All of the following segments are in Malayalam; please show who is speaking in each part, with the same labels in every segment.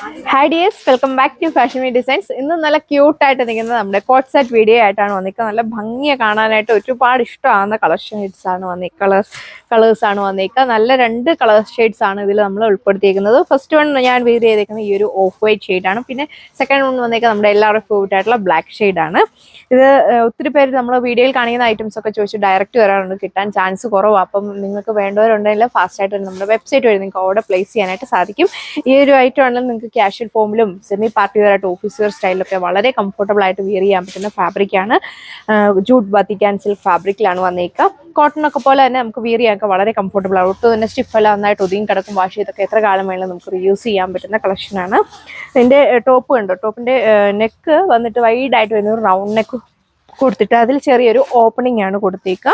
Speaker 1: Hi dears, welcome back to Fashion Me Designs. ഇന്ന് നല്ല ക്യൂട്ടായിട്ട് നിൽക്കുന്നത് നമ്മുടെ കോട്ട് സെറ്റ് വീഡിയോ ആയിട്ടാണ് വന്നിരിക്കുന്നത്. നല്ല ഭംഗിയെ കാണാനായിട്ട് ഒരുപാട് ഇഷ്ടമാകുന്ന കളർ ഷെയ്ഡ്സ് ആണ് കളേഴ്സ് ആണ് വന്നിരിക്കുക. നല്ല രണ്ട് കളർ ഷെയ്ഡ്സ് ആണ് ഇതിൽ നമ്മൾ ഉൾപ്പെടുത്തിയിരിക്കുന്നത്. ഫസ്റ്റ് വൺ ഞാൻ വീഡിയോ ചെയ്തേക്കുന്നത് ഈ ഒരു ഓഫ് വൈറ്റ് ഷെയ്ഡാണ്. പിന്നെ സെക്കൻഡ് വൺ വന്നിരിക്കുന്നത് നമ്മുടെ എല്ലാവരും ഫേവറേറ്റ് ആയിട്ടുള്ള ബ്ലാക്ക് ഷെയ്ഡാണ്. ഇത് ഒത്തിരി പേര് നമ്മൾ വീഡിയോയിൽ കാണിക്കുന്ന ഐറ്റംസ് ഒക്കെ ചോദിച്ച് ഡയറക്റ്റ് വരാറുണ്ട്, കിട്ടാൻ ചാൻസ് കുറവാണ്. അപ്പം നിങ്ങൾക്ക് വേണ്ടവരുണ്ടെങ്കിൽ ഫാസ്റ്റായിട്ട് നമ്മുടെ വെബ്സൈറ്റ് വഴി നിങ്ങൾക്ക് ഓർഡർ പ്ലേസ് ചെയ്യാനായിട്ട് സാധിക്കും. ഈ ഒരു ഐറ്റം ആണെങ്കിൽ നിങ്ങൾക്ക് ക്യാഷ്വൽ ഫോമിലും സെമി പാർട്ടി വെയർ ആയിട്ട് ഓഫീസ് വെയർ സ്റ്റൈലൊക്കെ വളരെ കംഫർട്ടബിൾ ആയിട്ട് വിയർ ചെയ്യാൻ പറ്റുന്ന ഫാബ്രിക്കാണ്. ജൂട്ട് ബാത്തിക്കാൻ സിൽക്ക് ഫാബ്രിക്കിലാണ് വന്നേക്കുക. കോട്ടൺ ഒക്കെ പോലെ തന്നെ നമുക്ക് വിയർ ചെയ്യാനൊക്കെ വളരെ കംഫർട്ടബിൾ ആണ്. ഒട്ടും തന്നെ സ്റ്റിഫല്ല, നന്നായിട്ട് ഒതുങ്ങി കിടക്കും. വാഷ് ചെയ്തൊക്കെ എത്ര കാലം വേണമെങ്കിലും നമുക്ക് റീയൂസ് ചെയ്യാൻ പറ്റുന്ന കളക്ഷനാണ്. ഇതിൻ്റെ ടോപ്പ് കണ്ടോ, ടോപ്പിൻ്റെ നെക്ക് വന്നിട്ട് വൈഡായിട്ട് വരുന്ന ഒരു റൗണ്ട് നെക്ക് കൊടുത്തിട്ട് അതിൽ ചെറിയൊരു ഓപ്പണിംഗ് ആണ് കൊടുത്തേക്കുക.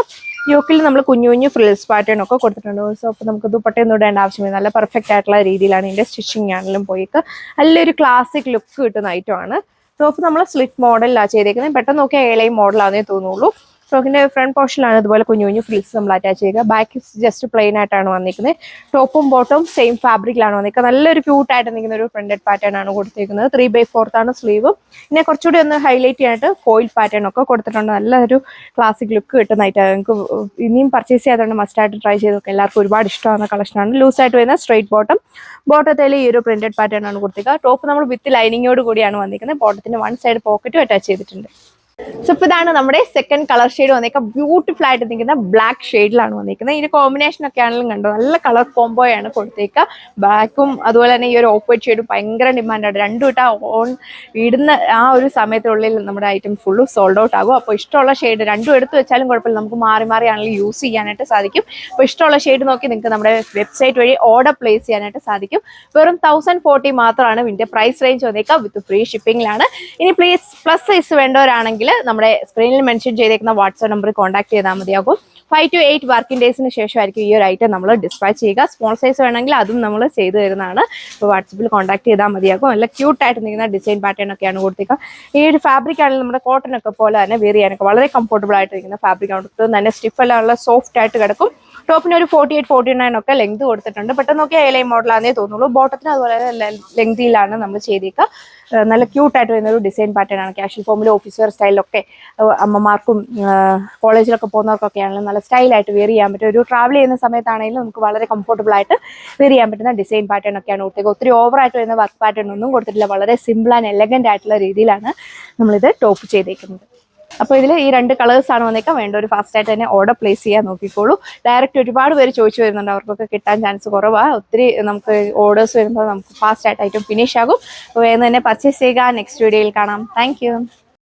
Speaker 1: യോക്കിൽ നമ്മൾ കുഞ്ഞു കുഞ്ഞു ഫ്രിൽസ് പാറ്റേൺ ഒക്കെ കൊടുത്തിട്ടുണ്ട്. സോ അപ്പോൾ നമുക്ക് ദുപ്പട്ടയൊന്നും ഇടേണ്ട ആവശ്യമില്ല. നല്ല പെർഫെക്റ്റ് ആയിട്ടുള്ള രീതിയിലാണ് ഇതിൻ്റെ സ്റ്റിച്ചിങ് ആണെങ്കിലും പോയിട്ട് നല്ലൊരു ക്ലാസിക് ലുക്ക് കിട്ടുന്ന ഐറ്റമാണ്. ടോപ്പ് നമ്മൾ സ്ലിറ്റ് മോഡലിലാണ് ചെയ്തേക്കുന്നത്. പെട്ടെന്ന് നോക്കിയാൽ ഏളയും മോഡലാണെന്നേ തോന്നുള്ളൂ. ഫ്രോക്കിന്റെ ഫ്രണ്ട് പോർഷനിലാണ് ഇതുപോലെ കുഞ്ഞു കുഞ്ഞു ഫ്രിൽസ് നമ്മൾ അറ്റാച്ച് ചെയ്യുക. ബാക്ക് ജസ്റ്റ് പ്ലെയിൻ ആയിട്ടാണ് വന്നിരിക്കുന്നത്. ടോപ്പും ബോട്ടവും സെയിം ഫാബ്രിക്കിലാണ് വന്നിരിക്കുന്നത്. നല്ലൊരു ക്യൂട്ടായിട്ട് നിൽക്കുന്ന ഒരു പ്രിന്റഡ് പാറ്റേൺ ആണ് കൊടുത്തിരിക്കുന്നത്. 3/4 ആണ് സ്ലീവ്. പിന്നെ കുറച്ചുകൂടി ഒന്ന് ഹൈലൈറ്റ് ചെയ്യാനായിട്ട് ഫോയിൽ പാറ്റേൺ ഒക്കെ കൊടുത്തിട്ടുണ്ട്. നല്ലൊരു ക്ലാസിക് ലുക്ക് കിട്ടുന്നതായിട്ട് നിങ്ങൾക്ക് ഇനിയും പർച്ചേസ് ചെയ്യാത്തതുകൊണ്ട് മസ്റ്റായിട്ട് ട്രൈ ചെയ്ത് നോക്കുക. എല്ലാവർക്കും ഒരുപാട് ഇഷ്ടമാകുന്ന കളക്ഷനാണ്. ലൂസായിട്ട് വരുന്ന സ്ട്രെയിറ്റ് ബോട്ടത്തിൽ ഈ ഒരു പ്രിന്റഡ് പാറ്റേൺ ആണ് കൊടുത്തിരിക്കുക. ടോപ്പ് നമ്മൾ വിത്ത് ലൈനിങ്ങോട് കൂടിയാണ് വന്നിരിക്കുന്നത്. ബോട്ടത്തിന് വൺ സൈഡ് പോക്കറ്റും അറ്റാച്ച് ചെയ്തിട്ടുണ്ട്. സോ ഇപ്പോൾ ഇതാണ് നമ്മുടെ സെക്കൻഡ് കളർ ഷെയ്ഡ് വന്നേക്കുക. ബ്യൂട്ടിഫുൾ ആയിട്ട് നിൽക്കുന്ന ബ്ലാക്ക് ഷെയ്ഡിലാണ് വന്നിരിക്കുന്നത്. ഇതിന്റെ കോമ്പിനേഷൻ ഒക്കെ ആണെങ്കിലും കണ്ടോ, നല്ല കളർ കോംബോയാണ് കൊടുത്തേക്കുക. ബ്ലാക്കും അതുപോലെ തന്നെ ഈ ഒരു ഓഫ് വൈറ്റ് ഷെയ്ഡും ഭയങ്കര ഡിമാൻഡാണ്. രണ്ടും ഇട്ടാ ഓൺ ഇടുന്ന ആ ഒരു സമയത്തിനുള്ളിൽ നമ്മുടെ ഐറ്റം ഫുള്ള് സോൾഡ് ഔട്ട് ആകും. അപ്പോൾ ഇഷ്ടമുള്ള ഷെയ്ഡ് രണ്ടും എടുത്ത് വെച്ചാലും കുഴപ്പമില്ല, നമുക്ക് മാറി ആണെങ്കിലും യൂസ് ചെയ്യാനായിട്ട് സാധിക്കും. അപ്പോൾ ഇഷ്ടമുള്ള ഷെയ്ഡ് നോക്കി നിങ്ങൾക്ക് നമ്മുടെ വെബ്സൈറ്റ് വഴി ഓർഡർ പ്ലേസ് ചെയ്യാനായിട്ട് സാധിക്കും. വെറും 1040 മാത്രമാണ് ഇതിന്റെ പ്രൈസ് റേഞ്ച് വന്നേക്കുക. വിത്ത് ഫ്രീ ഷിപ്പിംഗിലാണ്. ഇനി പ്ലസ് സൈസ് വേണ്ടവരാണെങ്കിൽ നമ്മുടെ സ്ക്രീനിൽ മെൻഷൻ ചെയ്തേക്കുന്ന വാട്സ്ആപ്പ് നമ്പറിൽ കോൺടാക്ട് ചെയ്താൽ മതിയാകും. 5 to 8 വർക്കിംഗ് ഡേയ്സിന് ശേഷമായിരിക്കും ഈ ഒരു ഐറ്റം നമ്മൾ ഡിസ്പാച്ച് ചെയ്യുക. സ്മോൾ സൈസ് വേണമെങ്കിൽ അതും നമ്മൾ ചെയ്തു തരുന്നതാണ്. അപ്പോൾ വാട്സപ്പിൽ കോൺടാക്ട് ചെയ്താൽ മതിയാകും. നല്ല ക്യൂട്ടായിട്ട് നിൽക്കുന്ന ഡിസൈൻ പാറ്റേൺ ഒക്കെയാണ് കൊടുത്തേക്കുക. ഈ ഒരു ഫാബ്രിക് ആണെങ്കിൽ നമ്മുടെ കോട്ടൺ ഒക്കെ പോലെ തന്നെ വെയർ ചെയ്യാനൊക്കെ വളരെ കംഫർട്ടബിൾ ആയിട്ട് ഇരിക്കുന്ന ഫാബ്രിക് ആണ്. നല്ല സ്റ്റിഫ് അല്ല, സോഫ്റ്റ് ആയിട്ട് കിടക്കും. ടോപ്പിന് ഒരു 48-49 ഒക്കെ ലെങ്ത് കൊടുത്തിട്ടുണ്ട്. പെട്ടെന്ന് നോക്കിയാൽ എലൈ മോഡലാണെന്നേ തോന്നുള്ളൂ. ബോട്ടത്തിന് അതുപോലെ ലെങ്തിയിലാണ് നമ്മൾ ചെയ്തേക്കുക. നല്ല ക്യൂട്ടായിട്ട് വരുന്ന ഒരു ഡിസൈൻ പാറ്റേൺ ആണ്. ക്യാഷ്വൽ ഫോമിൽ ഓഫീസ് വെയർ സ്റ്റൈലിലൊക്കെ അമ്മമാർക്കും കോളേജിലൊക്കെ പോകുന്നവർക്കൊക്കെ ആണെങ്കിലും നല്ല സ്റ്റൈലായിട്ട് വെയർ ചെയ്യാൻ പറ്റും. ഒരു ട്രാവൽ ചെയ്യുന്ന സമയത്താണെങ്കിലും നമുക്ക് വളരെ കംഫർട്ടബിൾ ആയിട്ട് വെയർ ചെയ്യാൻ പറ്റുന്ന ഡിസൈൻ പാറ്റേൺ ഒക്കെയാണ് കൊടുത്തേക്കുക. ഒത്തിരി ഓവറായിട്ട് വരുന്ന വർക്ക് പാറ്റേൺ ഒന്നും കൊടുത്തിട്ടില്ല. വളരെ സിമ്പിൾ ആൻഡ് എലഗന്റ് ആയിട്ടുള്ള രീതിയിലാണ് നമ്മളിത് ടോപ്പ് ചെയ്തേക്കുന്നത്. അപ്പോൾ ഇതിൽ ഈ രണ്ട് കളേഴ്സാണ് വന്നേക്കാം. വേണ്ട ഒരു ഫാസ്റ്റായിട്ട് തന്നെ ഓർഡർ പ്ലേസ് ചെയ്യാൻ നോക്കിക്കോളൂ. ഡയറക്റ്റ് ഒരുപാട് പേര് ചോദിച്ചു വരുന്നുണ്ട്, അവർക്കൊക്കെ കിട്ടാൻ ചാൻസ് കുറവാണ്. ഒത്തിരി നമുക്ക് ഓർഡേഴ്സ് വരുമ്പോൾ നമുക്ക് ഫാസ്റ്റായിട്ട് ഐറ്റം ഫിനിഷ് ആകും. അപ്പോൾ വേഗം തന്നെ പർച്ചേസ് ചെയ്യുക. നെക്സ്റ്റ് വീഡിയോയിൽ കാണാം. താങ്ക്